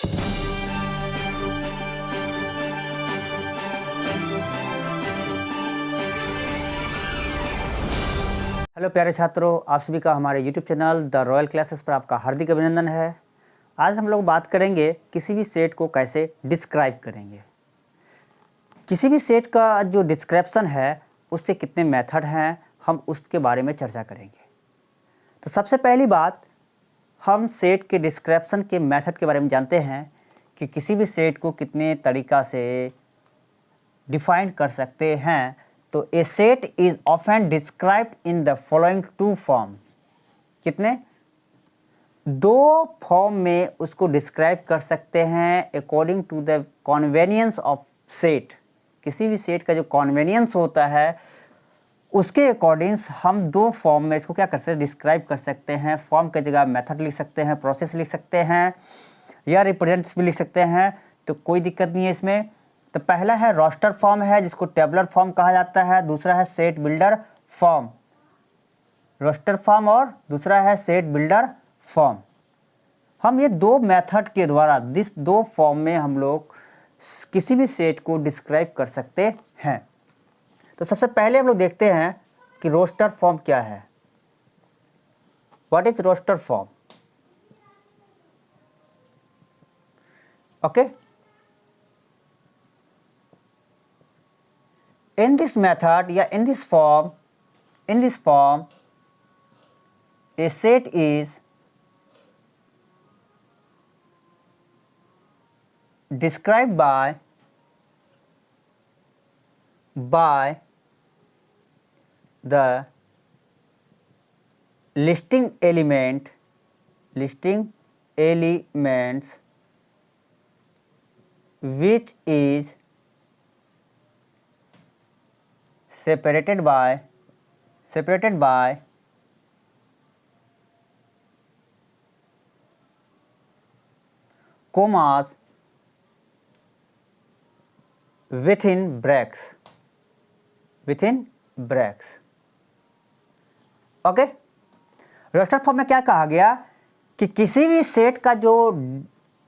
Hello प्यारे छात्रों, आप सभी का हमारे YouTube channel the royal classes पर आपका हार्दिक अभिनंदन है। आज हम लोग बात करेंगे किसी भी सेट को कैसे डिस्क्राइब करेंगे। किसी भी सेट का जो डिस्क्रिप्शन है उससे कितने मेथड हैं, हम उसके बारे में चर्चा करेंगे। तो सबसे पहली बात, हम सेट के डिस्क्रिप्शन के मेथड के बारे में जानते हैं कि किसी भी सेट को कितने तरीक़ा से डिफाइन कर सकते हैं। तो a set is often described in the following two form. कितने? दो फॉर्म में उसको डिस्क्राइब कर सकते हैं according to the convenience of set. किसी भी सेट का जो कॉन्वेनियंस होता है उसके अकॉर्डिंग हम दो फॉर्म में इसको क्या कर सकते हैं, डिस्क्राइब कर सकते हैं। फॉर्म की जगह मेथड लिख सकते हैं, प्रोसेस लिख सकते हैं या रिप्रेजेंट्स भी लिख सकते हैं, तो कोई दिक्कत नहीं है इसमें। तो पहला है रोस्टर फॉर्म है जिसको टेबलर फॉर्म कहा जाता है, दूसरा है set builder form. Roster form और दूसरा है सेट बिल्डर फॉर्म। हम ये दो मेथड के द्वारा दो फॉर्म में हम लोग किसी भी सेट को डिस्क्राइब कर सकते हैं। तो सबसे पहले हम लोग देखते हैं कि रोस्टर फॉर्म क्या है। What is roster form? Okay, in this method या in this form a set is described by the listing elements which is separated by commas within brackets। Okay, roster form में क्या कहा गया कि किसी भी सेट का जो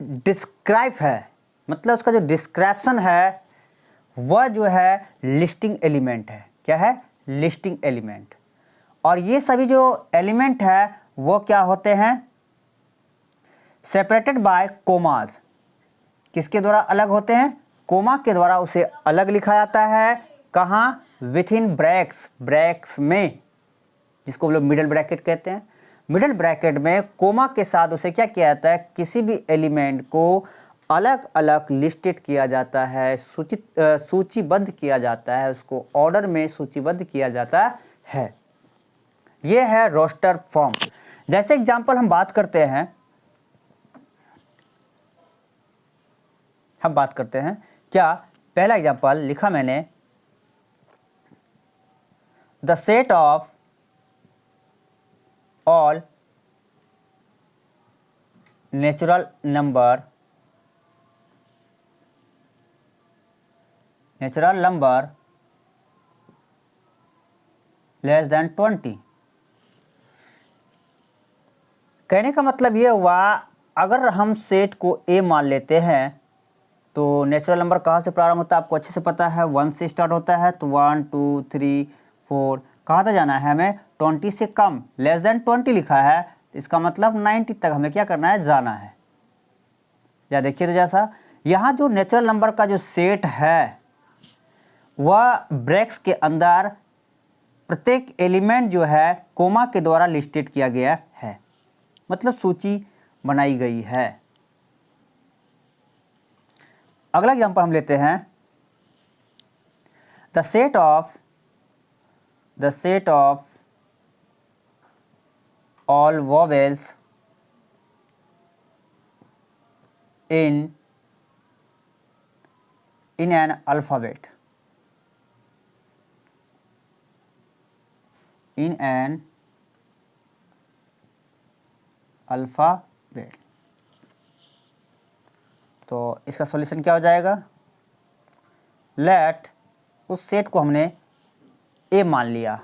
डिस्क्राइब है, मतलब उसका जो डिस्क्रिप्शन है वह जो है लिस्टिंग एलिमेंट है। क्या है? Listing element. और ये सभी जो एलिमेंट है वो क्या होते हैं? Separated by commas. किसके द्वारा अलग होते हैं? कोमा के द्वारा उसे अलग लिखा जाता है। कहाँ? विथ इन ब्रैक्स में, जिसको हम लोग मिडल ब्रैकेट कहते हैं। मिडल ब्रैकेट में कोमा के साथ उसे क्या किया जाता है? किसी भी एलिमेंट को अलग अलग लिस्टेड किया जाता है, सूचीबद्ध किया जाता है, उसको ऑर्डर में सूचीबद्ध किया जाता है। यह है रोस्टर फॉर्म। जैसे एग्जांपल हम बात करते हैं, क्या पहला एग्जांपल लिखा मैंने, the set of all natural number less than 20। कहने का मतलब ये हुआ, अगर हम सेट को ए मान लेते हैं तो नेचुरल नंबर कहाँ से प्रारंभ होता है आपको अच्छे से पता है, 1 से स्टार्ट होता है। तो 1 2 3 4 कहाँ तक जाना है हमें? 20 से कम, लेस देन 20 लिखा है, इसका मतलब 90 तक हमें क्या करना है? जाना है। या देखिए तो जैसा यहाँ जो नेचुरल नंबर का जो सेट है वह ब्रैक्स के अंदर प्रत्येक एलिमेंट जो है कोमा के द्वारा लिस्टेड किया गया है, मतलब सूची बनाई गई है। अगला एग्जांपल हम लेते हैं, the set of all vowels in an alphabet, तो इसका सॉल्यूशन क्या हो जाएगा? लेट, उस सेट को हमने ए मान लिया,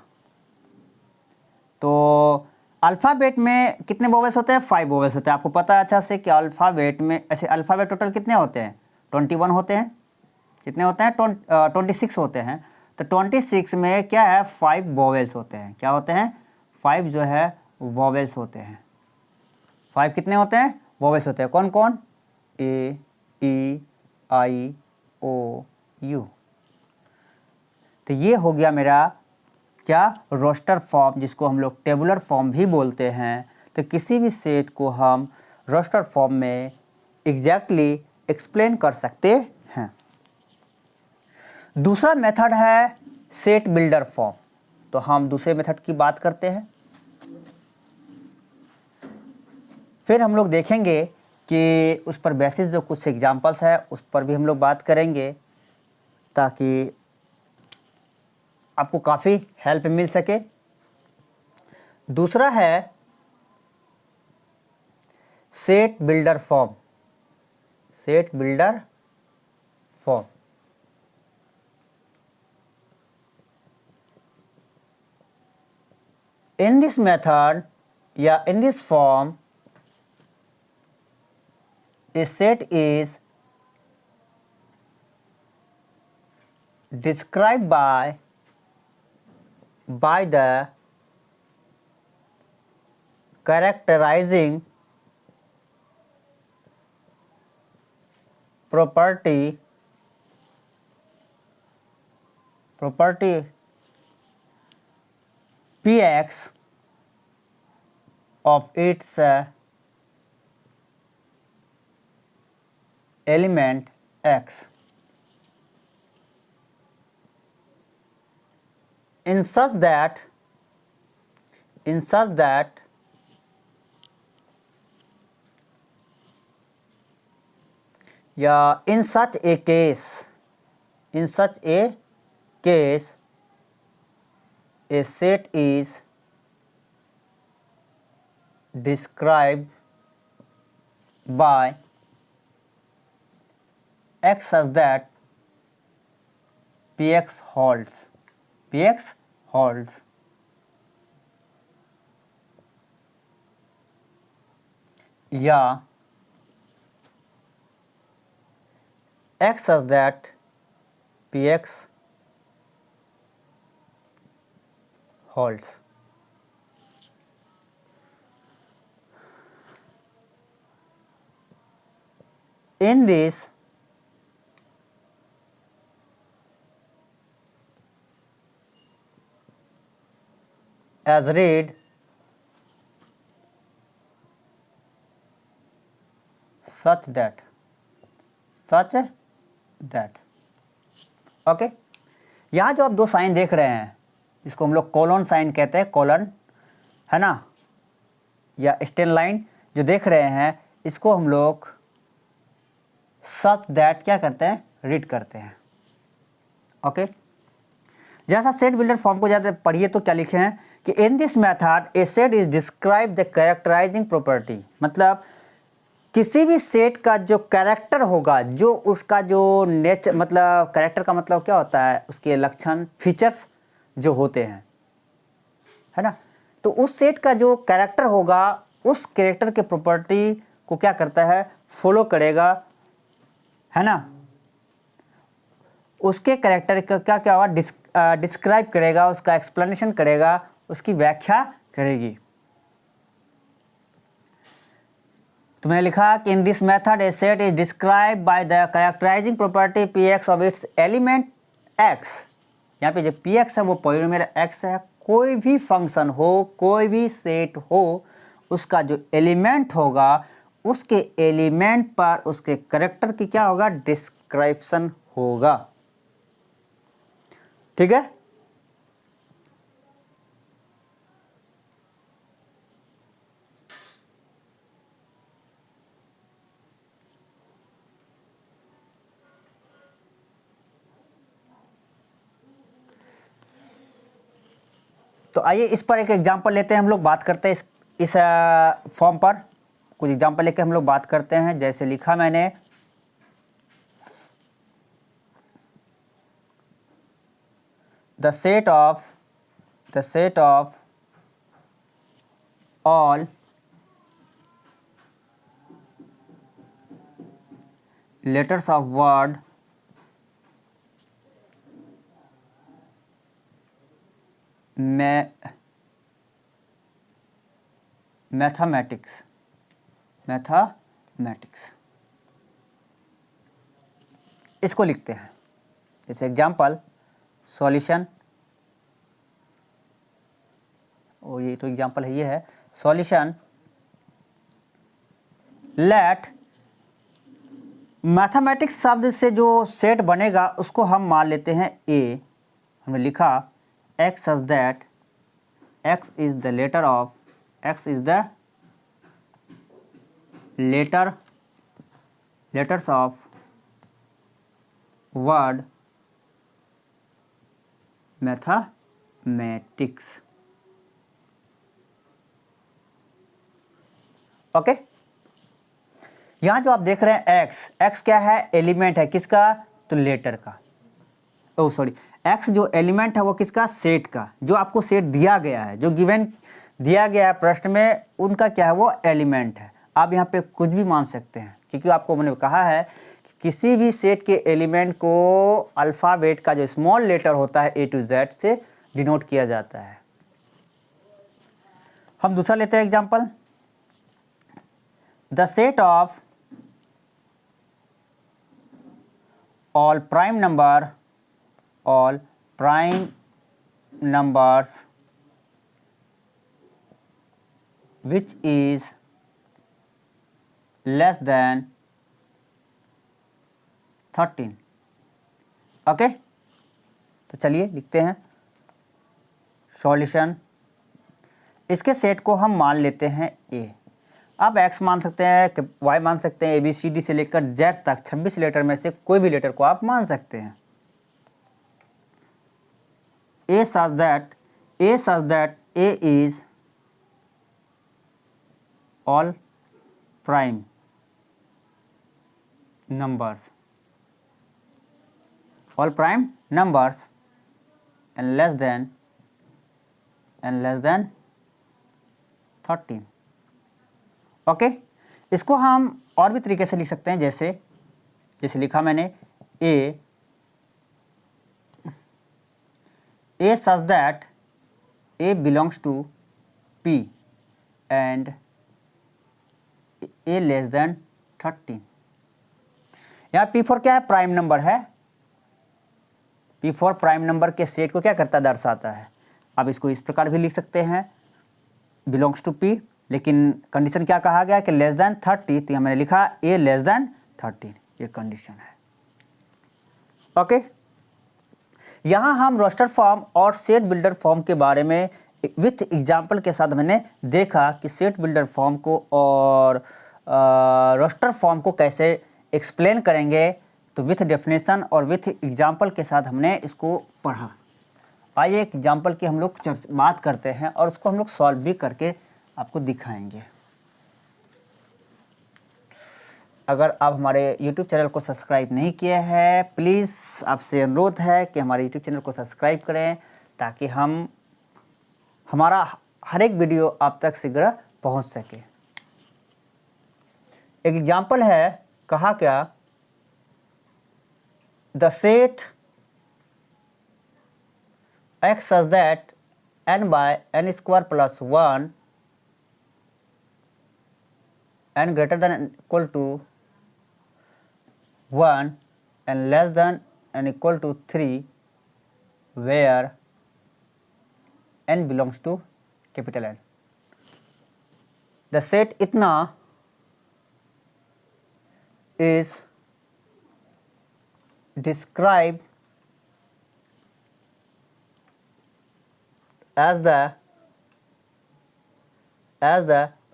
तो अल्फ़ाबेट में कितने वोवेल्स होते हैं? 5 वोवेल्स होते हैं। आपको पता है अच्छा से कि अल्फ़ाबेट में ऐसे अल्फ़ाबेट टोटल कितने होते हैं? 21 होते हैं। कितने होते हैं? 26 होते हैं। तो 26 में क्या है? 5 वोवेल्स होते हैं। क्या होते हैं? 5 जो है वोवेल्स होते हैं। 5 कितने होते हैं? वोवेल्स होते हैं। कौन कौन? ए, ई, आई, ओ, यू। तो ये हो गया मेरा क्या? रोस्टर फॉर्म, जिसको हम लोग टेबुलर फॉर्म भी बोलते हैं। तो किसी भी सेट को हम रोस्टर फॉर्म में एग्जैक्टली एक्सप्लेन कर सकते हैं। दूसरा मेथड है सेट बिल्डर फॉर्म। तो हम दूसरे मेथड की बात करते हैं। फिर हम लोग देखेंगे कि उस पर बेसिस जो कुछ एग्जांपल्स है उस पर भी हम लोग बात करेंगे, ताकि आपको काफ़ी हेल्प मिल सके। दूसरा है set builder form. Set builder form in this method, in this form, a set is described by the characterizing property Px of its element x in such that in such a case a set is described by x such that Px holds. Px holds. या x such that Px holds. In this as read such that okay. यहाँ जो आप दो sign देख रहे हैं जिसको हम लोग कोलन साइन कहते हैं, कोलन है ना, या स्टेन लाइन जो देख रहे हैं, इसको हम लोग सच दैट क्या करते हैं? रीड करते हैं। ओके। जैसा सेट बिल्डर फॉर्म को ज़्यादा पढ़िए तो क्या लिखे हैं कि in this method A set is describe the characterising property. मतलब किसी भी सेट का जो कैरेक्टर होगा, जो उसका जो नेचर, मतलब कैरेक्टर का मतलब क्या होता है? उसके लक्षण, फीचर्स जो होते हैं, है ना। तो उस सेट का जो कैरेक्टर होगा, उस कैरेक्टर के प्रॉपर्टी को क्या करता है? फॉलो करेगा, है ना। उसके कैरेक्टर का क्या क्या होगा? डिस्क्राइब करेगा, उसका एक्सप्लेनेशन करेगा, उसकी व्याख्या करेगी। तो मैंने लिखा कि in this method A set is describe by the characterising property Px of its element x। यहाँ पे जो Px है वो पॉलिनोमियल x है। कोई भी फंक्शन हो, कोई भी सेट हो, उसका जो एलिमेंट होगा, उसके एलिमेंट पर उसके कैरेक्टर की क्या होगा? डिस्क्रिप्शन होगा। ठीक है। तो आइए इस पर एक एग्जांपल लेते हैं, हम लोग बात करते हैं इस फॉर्म पर कुछ एग्जांपल लेके हम लोग बात करते हैं। जैसे लिखा मैंने, the set of all letters of word mathematics इसको लिखते हैं। जैसे एग्जाम्पल सॉल्यूशन, ये तो एग्जाम्पल है, ये है सॉल्यूशन लेट मैथमेटिक्स शब्द से जो सेट बनेगा उसको हम मान लेते हैं ए। हमने लिखा x such that x is the letter of letters of word mathematics। Okay, यहाँ जो आप देख रहे हैं x क्या है, एलिमेंट है किसका, तो लेटर का। ओ सॉरी, x जो एलिमेंट है वो किसका, सेट का। जो आपको सेट दिया गया है, जो गिवन दिया गया है प्रश्न में, उनका क्या है, वो एलिमेंट है। आप यहाँ पे कुछ भी मान सकते हैं, क्योंकि आपको मैंने कहा है कि किसी भी सेट के एलिमेंट को अल्फ़ाबेट का जो स्मॉल लेटर होता है A to Z से डिनोट किया जाता है। हम दूसरा लेते हैं example, the set of all prime numbers which is less than 13। Okay, तो चलिए लिखते हैं सॉल्यूशन। इसके सेट को हम मान लेते हैं ए। आप x मान सकते हैं, y मान सकते हैं, ABCD से लेकर Z तक 26 लेटर में से कोई भी लेटर को आप मान सकते हैं। A such that A is all prime numbers and less than 13। Okay, इसको हम और भी तरीके से लिख सकते हैं, जैसे लिखा मैंने A such that A belongs to P and A less than 13। यहाँ P4 क्या है, प्राइम नंबर है। P4 प्राइम नंबर के सेट को क्या करता है, दर्शाता है। अब इसको इस प्रकार भी लिख सकते हैं, बिलोंग्स टू P, लेकिन कंडीशन क्या कहा गया कि लेस देन 30, तो मैंने लिखा A लेस देन 13, ये कंडीशन है। ओके, यहाँ हम रोस्टर फॉर्म और सेट बिल्डर फॉर्म के बारे में विथ एग्जाम्पल के साथ मैंने देखा कि सेट बिल्डर फॉर्म को और रोस्टर फॉर्म को कैसे एक्सप्लेन करेंगे। तो विथ डेफिनेशन और विथ एग्जाम्पल के साथ हमने इसको पढ़ा। आइए एक एग्जाम्पल की हम लोग बात करते हैं और उसको हम लोग सॉल्व भी करके आपको दिखाएंगे। अगर आप हमारे YouTube चैनल को सब्सक्राइब नहीं किए हैं, प्लीज़ आपसे अनुरोध है कि हमारे YouTube चैनल को सब्सक्राइब करें, ताकि हमारा हर एक वीडियो आप तक शीघ्र पहुंच सके। एक एग्जाम्पल है, कहा क्या, the set x such that n by n square plus 1 n greater than equal to 1 and less than n equal to 3 where n belongs to capital N। The set इतना is described as the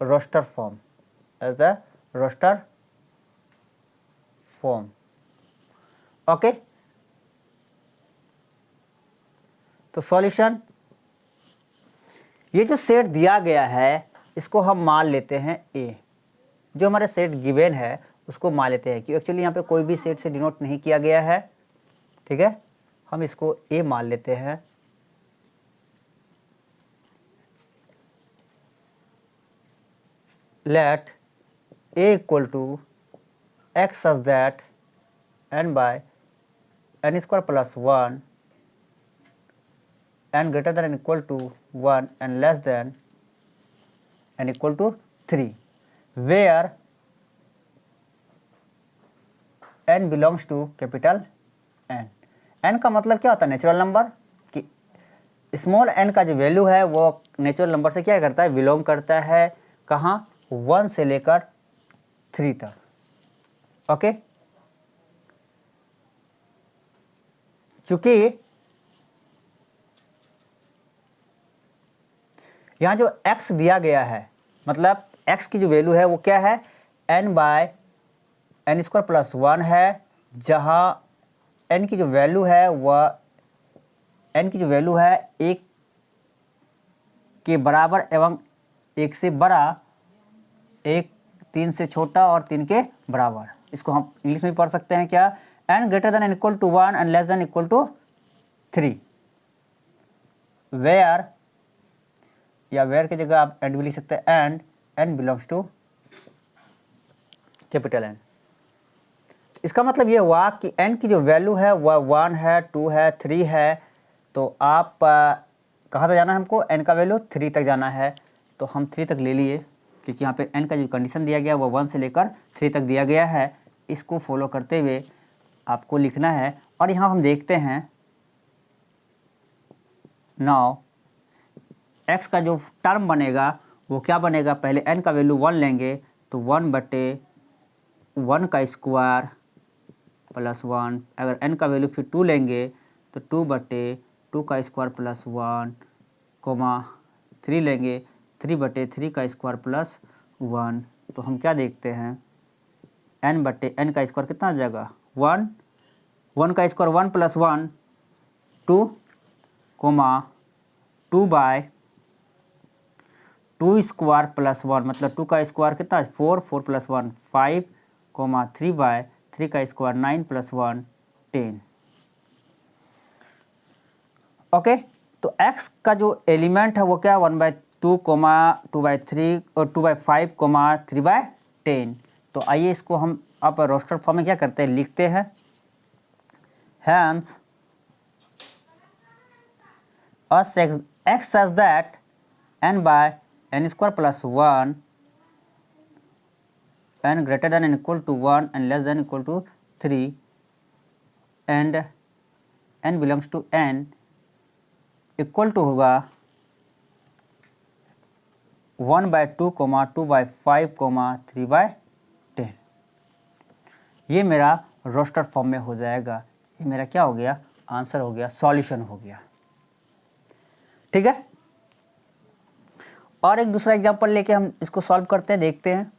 roster form, okay. तो solution, ये जो set दिया गया है इसको हम मान लेते हैं ए। जो हमारे सेट गिवन है उसको मान लेते हैं, कि एक्चुअली यहाँ पे कोई भी सेट से डिनोट नहीं किया गया है, ठीक है। हम इसको ए मान लेते हैं। let a equal to x such that n by n square plus 1 n greater than or equal to 1 and less than n equal to 3, where n belongs to capital n। n का मतलब क्या होता है? Natural number. कि small n का जो value है वो नेचुरल नंबर से क्या करता है? बिलोंग करता है। कहाँ? 1 से लेकर 3 तक। ओके, चूंकि यहाँ जो x दिया गया है, मतलब x की जो वैल्यू है वो क्या है? n by n square plus 1 है, जहाँ n की जो वैल्यू है वह एक के बराबर एवं एक से बड़ा, एक 3 से छोटा और 3 के बराबर। इसको हम इंग्लिश में पढ़ सकते हैं क्या? n greater than equal to 1 and less than equal to 3, where, या वेयर की जगह आप एंड भी लिख सकते हैं, and n belongs to capital N। इसका मतलब ये हुआ कि n की जो वैल्यू है वह 1 है, 2 है, 3 है। तो आप कहाँ तक जाना है? हमको n का वैल्यू 3 तक जाना है, तो हम 3 तक ले लिए, क्योंकि यहाँ पे n का जो कंडीशन दिया गया है वह 1 से लेकर 3 तक दिया गया है। इसको फॉलो करते हुए आपको लिखना है। और यहाँ हम देखते हैं, नाउ x का जो टर्म बनेगा वो क्या बनेगा? पहले n का वैल्यू 1 लेंगे, तो 1/1 का स्क्वायर प्लस 1। अगर n का वैल्यू फिर 2 लेंगे तो 2/2 का स्क्वायर प्लस 1, 3 लेंगे 3/3 का स्क्वायर प्लस 1। तो हम क्या देखते हैं? n का स्क्वायर कितना आ जाएगा? 1 का स्क्वायर 1 प्लस 1 2, 2/2 स्क्वायर प्लस 1, मतलब 2 का स्क्वायर कितना? 4 प्लस 1 5, 3/3 का स्क्वायर 9 प्लस 1 10। ओके, तो x का जो एलिमेंट है वो क्या? 1/2, 2/3 और 2/5, 3/10। तो आइए इसको हम अब रोस्टर फॉर्म में क्या करते हैं? लिखते हैं। Hence x such that n by n square plus 1 n greater than or equal to 1 and less than or equal to 3 and n belongs to n equal to होगा 1/2, 2/5, 3/10। ये मेरा रोस्टर फॉर्म में हो जाएगा। ये मेरा क्या हो गया? आंसर हो गया, सॉल्यूशन हो गया। ठीक है, और एक दूसरा एग्जांपल लेके हम इसको सॉल्व करते हैं, देखते हैं।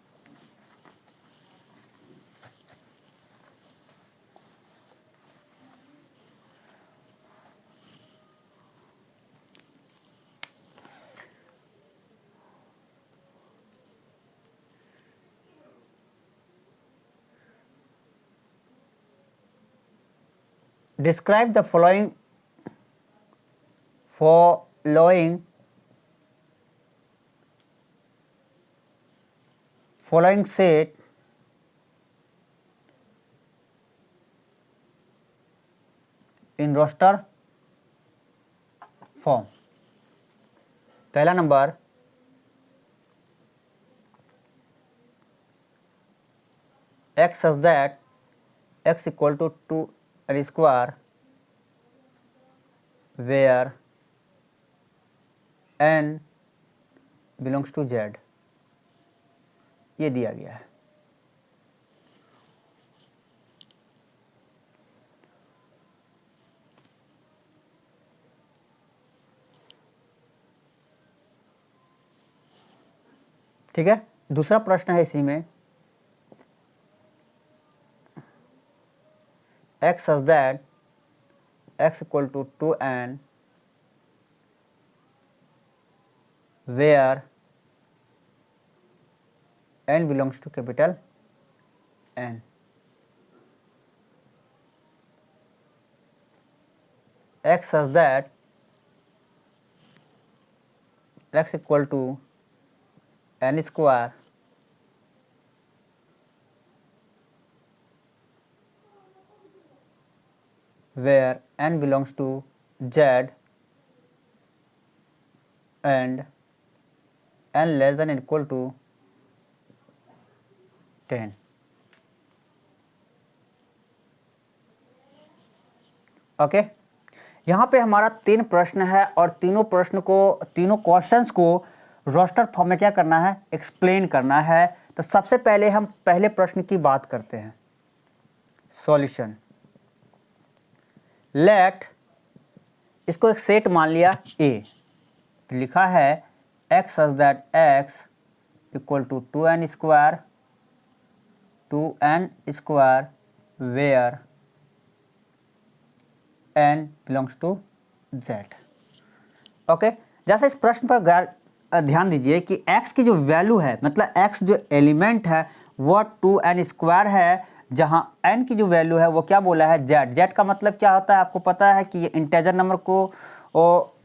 Describe the following set in roster form। पहला number, x such that x equal to 2 square where n belongs to z, ये दिया गया है। ठीक है, दूसरा प्रश्न है इसी में, x such that x equal to 2n where n belongs to capital N। x such that x equal to n square where n belongs to Z and n less than or equal to 10. Okay यहाँ पे हमारा 3 प्रश्न है और तीनों questions को roster form में क्या करना है, एक्सप्लेन करना है। तो सबसे पहले हम पहले प्रश्न की बात करते हैं। सॉल्यूशन, लेट, इसको एक सेट मान लिया A, लिखा है x such that x equal to 2n square where n belongs to Z। Okay, जैसे इस प्रश्न पर ध्यान दीजिए कि x की जो वैल्यू है, मतलब x जो एलिमेंट है वो 2n स्क्वायर है, जहां n की जो वैल्यू है वो क्या बोला है, z। z का मतलब क्या होता है, आपको पता है कि ये इंटीजर नंबर को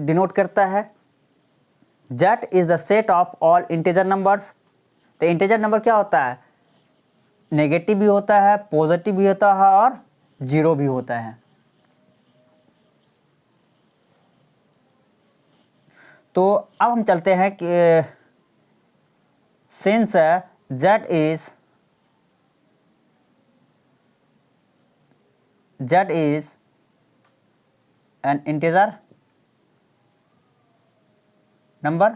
डिनोट करता है। z is the set of all integer numbers. तो इंटीजर नंबर क्या होता है, नेगेटिव भी होता है, पॉजिटिव भी होता है और जीरो भी होता है। तो अब हम चलते हैं कि since z is an integer number,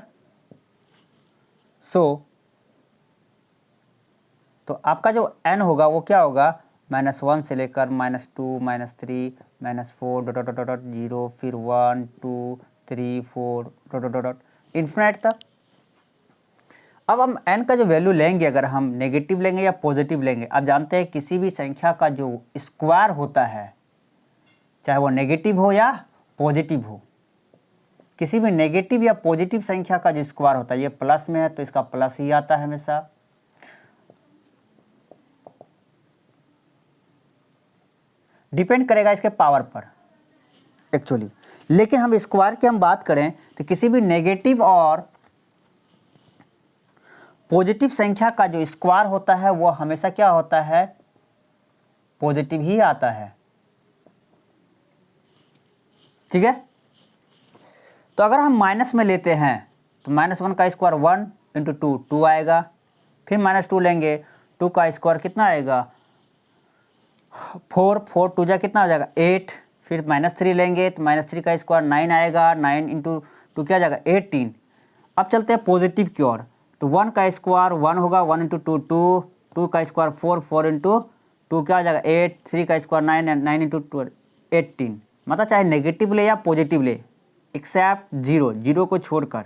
तो आपका जो n होगा वो क्या होगा, -1 से लेकर -2, -3, -4 डॉट डॉट डॉट 0, फिर 1, 2, 3, 4 डॉट डॉट डॉट इन्फिनिट तक। अब हम n का जो वैल्यू लेंगे, अगर हम नेगेटिव लेंगे या पॉजिटिव लेंगे, आप जानते हैं किसी भी संख्या का जो स्क्वायर होता है, चाहे वो नेगेटिव हो या पॉजिटिव हो, किसी भी नेगेटिव या पॉजिटिव संख्या का जो स्क्वायर होता है, ये प्लस में है तो इसका प्लस ही आता है हमेशा, डिपेंड करेगा इसके पावर पर एक्चुअली। लेकिन हम स्क्वायर की हम बात करें तो किसी भी नेगेटिव और पॉजिटिव संख्या का जो स्क्वायर होता है वो हमेशा क्या होता है, पॉजिटिव ही आता है। ठीक है, तो अगर हम माइनस में लेते हैं तो -1 का स्क्वायर 1 × 2 2 आएगा, फिर -2 लेंगे, 2 का स्क्वायर कितना आएगा 4, 4 2 जा कितना आ जाएगा 8, फिर -3 लेंगे तो -3 का स्क्वायर 9 आएगा, 9 × 2 क्या आ जाएगा 18। अब चलते हैं पॉजिटिव की ओर, तो 1 का स्क्वायर 1 होगा, 1 × 2 2, 2 का स्क्वायर 4, 4 × 2 क्या आ जाएगा 8, 3 का स्क्वायर 9, 9 × 2 18। मतलब चाहे नेगेटिव ले या पॉजिटिव ले, एक्सेप्ट जीरो, जीरो को छोड़कर,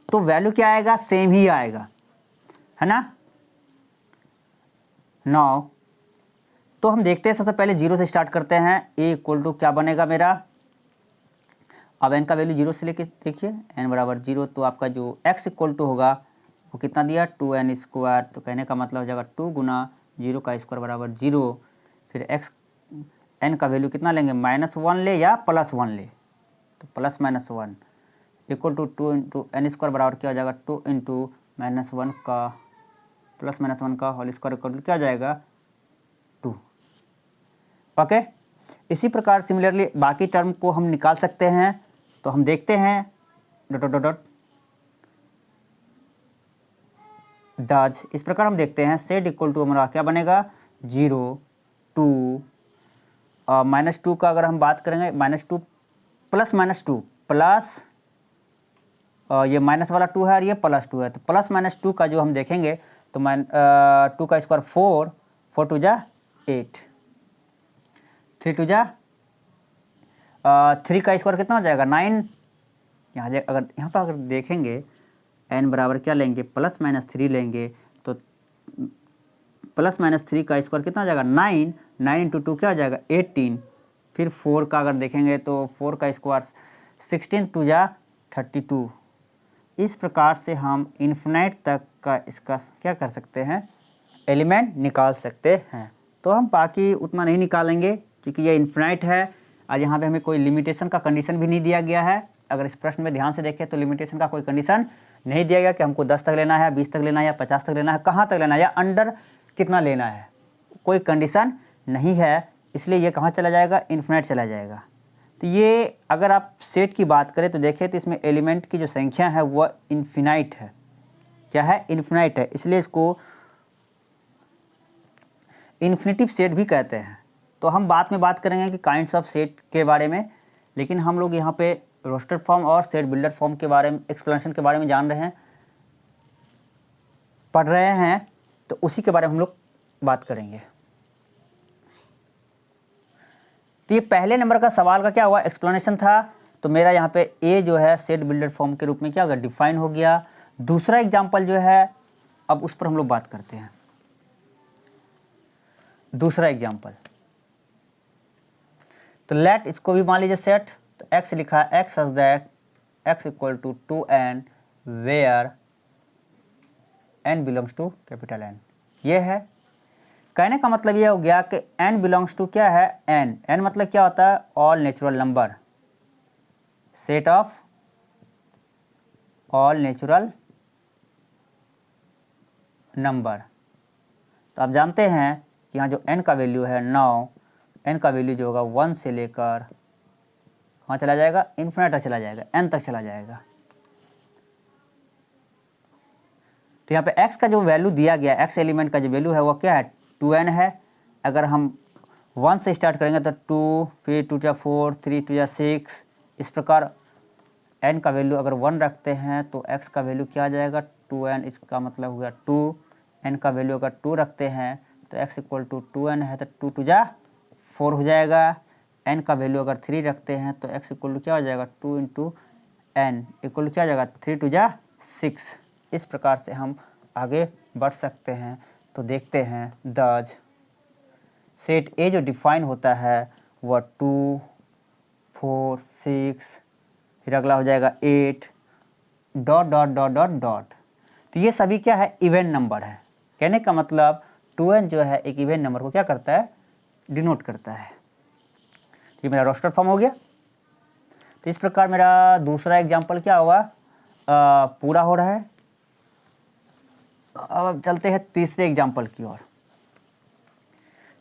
तो वैल्यू क्या आएगा, सेम ही आएगा, है ना। नाउ तो हम देखते हैं, सबसे पहले जीरो से स्टार्ट करते हैं। a = क्या बनेगा मेरा, अब n का वैल्यू जीरो से लेके देखिए, n = 0, तो आपका जो x = होगा वो कितना दिया 2n स्क्वायर, तो कहने का मतलब हो जाएगा 2 × 0 का स्क्वायर = 0। फिर n का वैल्यू कितना लेंगे, -1 ले या +1 ले, तो +-1 = 2 × n स्क्वायर बराबर क्या हो जाएगा 2 × -1 का +-1 का होल स्क्वायर = क्या आ जाएगा 2। ओके, इसी प्रकार सिमिलरली बाकी टर्म को हम निकाल सकते हैं। तो हम देखते हैं डॉट डॉट डॉट डज, इस प्रकार हम देखते हैं सेट = हमारा क्या बनेगा 0 2 -2 का अगर हम बात करेंगे -2 +-2 प्लस ये माइनस वाला 2 है और ये +2 है, तो +-2 का जो हम देखेंगे तो 2 का स्क्वायर 4, 4 2 जा 8, 3 2 जा 3 का स्क्वायर कितना हो जाएगा 9। यहाँ पर अगर देखेंगे n बराबर क्या लेंगे +-3 लेंगे, तो +-3 का स्क्वायर कितना हो जाएगा 9, 9 × 2 क्या हो जाएगा 18। फिर 4 का अगर देखेंगे तो 4 का स्क्वायर 16 2 जा 32। इस प्रकार से हम इन्फिनाइट तक का इसका क्या कर सकते हैं, एलिमेंट निकाल सकते हैं। तो हम बाकी उतना नहीं निकालेंगे क्योंकि ये इन्फिनाइट है और यहाँ पे हमें कोई लिमिटेशन का कंडीशन भी नहीं दिया गया है। अगर इस प्रश्न में ध्यान से देखें तो लिमिटेशन का कोई कंडीशन नहीं दिया गया कि हमको 10 तक लेना है, 20 तक लेना है या 50 तक लेना है, कहाँ तक लेना है या अंडर कितना लेना है, कोई कंडीशन नहीं है। इसलिए ये कहाँ चला जाएगा, इन्फिनाइट चला जाएगा। तो ये अगर आप सेट की बात करें तो देखें तो इसमें एलिमेंट की जो संख्या है वह इन्फिनाइट है। क्या है, इन्फिनाइट है, इसलिए इसको इन्फिनिटिव सेट भी कहते हैं। तो हम बाद में बात करेंगे कि काइंड्स ऑफ सेट के बारे में, लेकिन हम लोग यहाँ पे रोस्टर फॉर्म और सेट बिल्डर फॉर्म के बारे में, एक्सप्लेनेशन के बारे में जान रहे हैं, पढ़ रहे हैं, तो उसी के बारे में हम लोग बात करेंगे। तो ये पहले नंबर का सवाल का क्या हुआ, एक्सप्लेनेशन था। तो मेरा यहाँ पे ए जो है सेट बिल्डर फॉर्म के रूप में क्या होगा, डिफाइन हो गया। दूसरा एग्जाम्पल जो है, अब उस पर हम लोग बात करते हैं। दूसरा एग्जाम्पल, तो लेट इसको भी मान लीजिए सेट। तो एक्स लिखा है, X such that X equal to 2n where n belongs to capital N। ये है, कहने का मतलब ये हो गया कि n बिलोंग्स टू क्या है, n मतलब क्या होता है, all natural number, set of all natural number. तो आप जानते हैं कि यहाँ जो n का वैल्यू है 9, n का वैल्यू जो होगा 1 से लेकर कहाँ चला जाएगा, इन्फिनिट तक चला जाएगा, n तक चला जाएगा। तो यहाँ पे x का जो वैल्यू दिया गया, x एलिमेंट का जो वैल्यू है वो क्या है, 2n है। अगर हम 1 से स्टार्ट करेंगे तो 2, फिर 2 × 4, 3 × 6, इस प्रकार n का वैल्यू अगर 1 रखते हैं तो x का वैल्यू क्या आ जाएगा, 2n। इसका मतलब हो गया 2, n का वैल्यू अगर 2 रखते हैं तो x इक्वल टू 2n है, तो 2 × 2 4 हो जाएगा। n का वैल्यू अगर 3 रखते हैं तो x इक्वल टू क्या हो जाएगा, 2 × n इक्वल टू क्या हो जाएगा, 3 × 6। इस प्रकार से हम आगे बढ़ सकते हैं। तो देखते हैं, दज सेट ए जो डिफाइन होता है वह 2, 4, 6, फिर अगला हो जाएगा 8 dot dot dot dot dot. तो ये सभी क्या है, इवन नंबर है। कहने का मतलब 2n जो है एक इवन नंबर को क्या करता है, डिनोट करता है। ये मेरा रोस्टर फॉर्म हो गया। तो इस प्रकार मेरा दूसरा एग्जाम्पल क्या हुआ, पूरा हो रहा है। अब चलते हैं तीसरे एग्जाम्पल की ओर।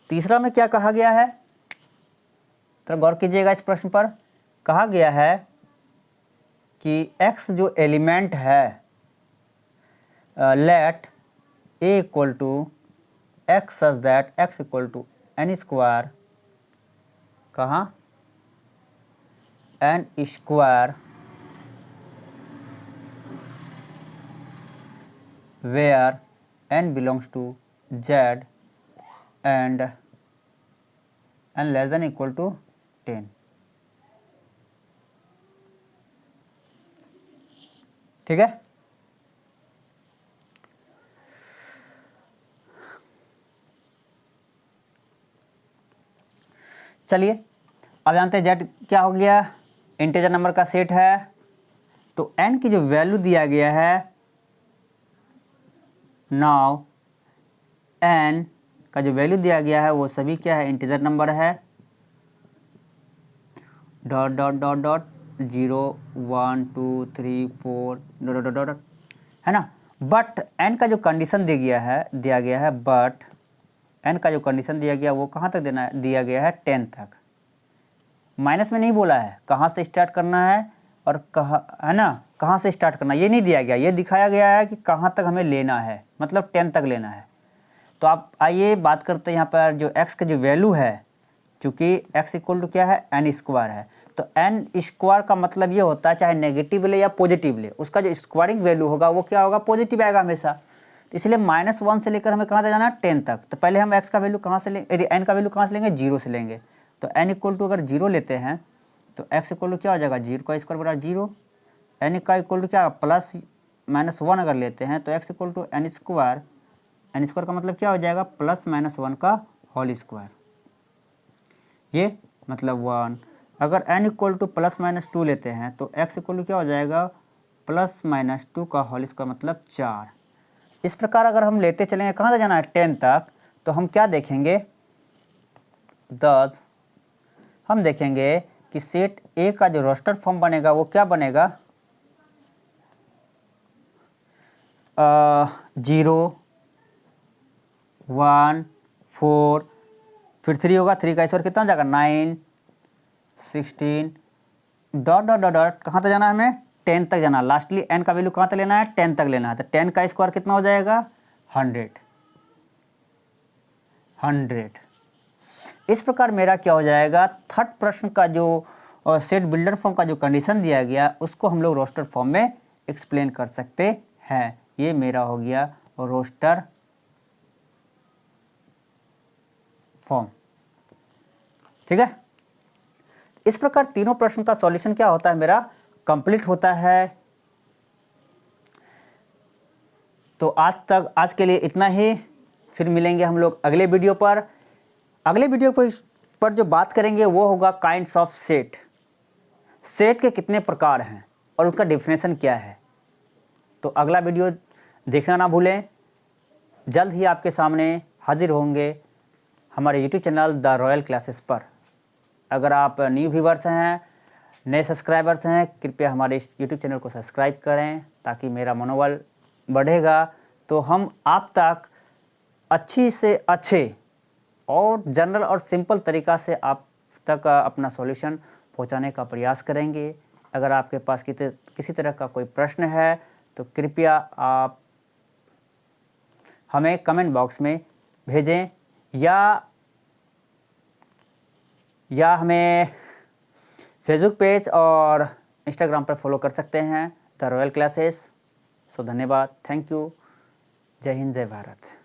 तीसरा में क्या कहा गया है, तो गौर कीजिएगा इस प्रश्न पर। कहा गया है कि x जो एलिमेंट है, let a equal to X such that x equal to n square, कहाँ, n square where n belongs to z and n less than equal to 10। ठीक है। चलिए अब जानते हैं z क्या हो गया, इंटीजर नंबर का सेट है। तो n की जो वैल्यू दिया गया है, नाउ n का जो वैल्यू दिया गया है वो सभी क्या है, इंटीजर नंबर है, dot dot dot dot 0, 1, 2, 3, 4 dot dot dot, है ना। बट n का जो कंडीशन दिया गया है, बट n का जो कंडीशन दिया गया वो कहाँ तक दिया गया है, 10 तक। माइनस में नहीं बोला है कहाँ से स्टार्ट करना है और कहाँ, है ना, कहाँ से स्टार्ट करना, ये नहीं दिया गया। ये दिखाया गया है कि कहाँ तक हमें लेना है, मतलब 10 तक लेना है। तो आप आइए बात करते हैं यहाँ पर जो x का जो वैल्यू है, चूँकि x इक्वल टू क्या है, n स्क्वायर है। तो n स्क्वायर का मतलब ये होता है चाहे नेगेटिव ले या पॉजिटिव ले, उसका जो स्क्वायरिंग वैल्यू होगा वो क्या होगा, पॉजिटिव आएगा हमेशा। तो इसलिए -1 से लेकर हमें कहाँ तक जाना है, 10 तक। तो पहले हम x का वैल्यू कहाँ से लेंगे, यदि n का वैल्यू कहाँ से लेंगे, 0 से लेंगे। तो n इक्वल टू अगर 0 लेते हैं तो x इक्वल टू क्या हो जाएगा, 0 का स्क्वायर बराबर 0, n का इक्वल टू क्या, +-1 अगर लेते हैं तो x equal to n square का मतलब क्या हो जाएगा, +-1 का होल स्क्वायर, ये मतलब 1। अगर n इक्वल टू +-2 लेते हैं तो x इक्वल टू क्या हो जाएगा, +-2 का होल स्क्वायर मतलब 4। इस प्रकार अगर हम लेते चलेंगे, कहाँ तक जाना है, 10 तक। तो हम क्या देखेंगे, हम देखेंगे कि सेट ए का जो रोस्टर फॉर्म बनेगा वो क्या बनेगा, 0, 1, 4 फिर 3 होगा, 3 का स्क्वायर कितना हो जाएगा 9, 16 डॉट डॉट डॉट डॉट कहाँ तक जाना है हमें 10 तक जाना। लास्टली n का वैल्यू कहाँ तक लेना है 10 तक लेना है। तो 10 का स्क्वायर कितना हो जाएगा 100। इस प्रकार मेरा क्या हो जाएगा, थर्ड प्रश्न का जो सेट बिल्डर फॉर्म का जो कंडीशन दिया गया उसको हम लोग रोस्टर फॉर्म में एक्सप्लेन कर सकते हैं। ये मेरा हो गया रोस्टर फॉर्म। ठीक है, इस प्रकार तीनों प्रश्न का सॉल्यूशन क्या होता है मेरा कंप्लीट होता है। तो आज के लिए इतना ही। फिर मिलेंगे हम लोग अगले वीडियो पर। अगले वीडियो पर जो बात करेंगे वो होगा काइंड्स ऑफ सेट। सेट के कितने प्रकार हैं और उसका डेफिनेशन क्या है। तो अगला वीडियो देखना ना भूलें। जल्द ही आपके सामने हाजिर होंगे हमारे YouTube channel the royal classes पर। अगर आप न्यू व्यूवर्स हैं, नए सब्सक्राइबर्स हैं, कृपया हमारे इस यूट्यूब चैनल को सब्सक्राइब करें ताकि मेरा मनोबल बढ़ेगा। तो हम आप तक अच्छी से अच्छे और जनरल और सिंपल तरीक़ा से आप तक अपना सॉल्यूशन पहुंचाने का प्रयास करेंगे। अगर आपके पास किसी तरह का कोई प्रश्न है तो कृपया आप हमें कमेंट बॉक्स में भेजें या हमें फेसबुक पेज और इंस्टाग्राम पर फॉलो कर सकते हैं द रॉयल क्लासेस। सो धन्यवाद, थैंक यू, जय हिंद, जय भारत।